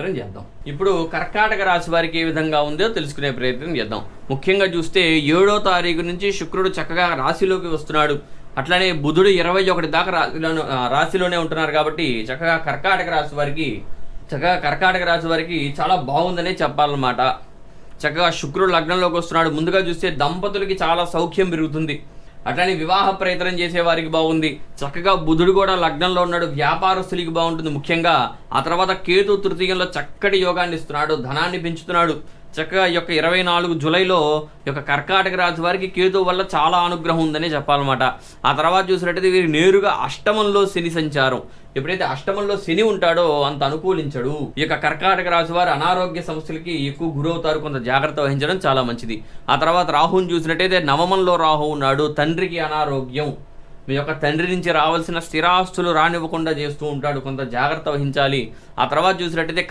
చేద్దాం. ఇప్పుడు కర్కాటక రాశి వారికి ఏ విధంగా ఉందో తెలుసుకునే ప్రయత్నం చేద్దాం. ముఖ్యంగా చూస్తే 7వ తారీఖు నుంచి శుక్రుడు చక్కగా రాశిలోకి వస్తున్నాడు. అట్లానే బుధుడు 21 దాకా రాశిలోనే ఉంటున్నారు కాబట్టి చక్కగా కర్కాటక రాశి వారికి చాలా బాగుందనే చెప్పాలన్నమాట. చక్కగా శుక్రుడు లగ్నంలోకి వస్తున్నాడు. ముందుగా చూస్తే దంపతులకి చాలా సౌఖ్యం పెరుగుతుంది. అట్లానే వివాహ ప్రయత్నం చేసే వారికి బాగుంది. చక్కగా బుధుడు కూడా లగ్నంలో ఉన్నాడు. వ్యాపారస్తులకి బాగుంటుంది. ముఖ్యంగా ఆ తర్వాత కేతు తృతీయంలో చక్కటి యోగాన్ని ఇస్తున్నాడు, ధనాన్ని పెంచుతున్నాడు. చక్కగా ఈ యొక్క 24 జూలైలో ఈ యొక్క కర్కాటక రాశి వారికి కేతు వల్ల చాలా అనుగ్రహం ఉందనే చెప్పాలన్నమాట. ఆ తర్వాత చూసినట్టయితే వీరు నేరుగా అష్టమంలో శని సంచారం. ఎప్పుడైతే అష్టమంలో శని ఉంటాడో అంత అనుకూలించడు. ఈ యొక్క కర్కాటక రాశి వారు అనారోగ్య సమస్యలకి ఎక్కువ గురవుతారు. కొంత జాగ్రత్త వహించడం చాలా మంచిది. ఆ తర్వాత రాహుని చూసినట్టయితే నవమంలో రాహు ఉన్నాడు. తండ్రికి అనారోగ్యం, మీ యొక్క తండ్రి నుంచి రావాల్సిన స్థిరాస్తులు రానివ్వకుండా చేస్తూ ఉంటాడు. కొంత జాగ్రత్త వహించాలి. ఆ తర్వాత చూసినట్టయితే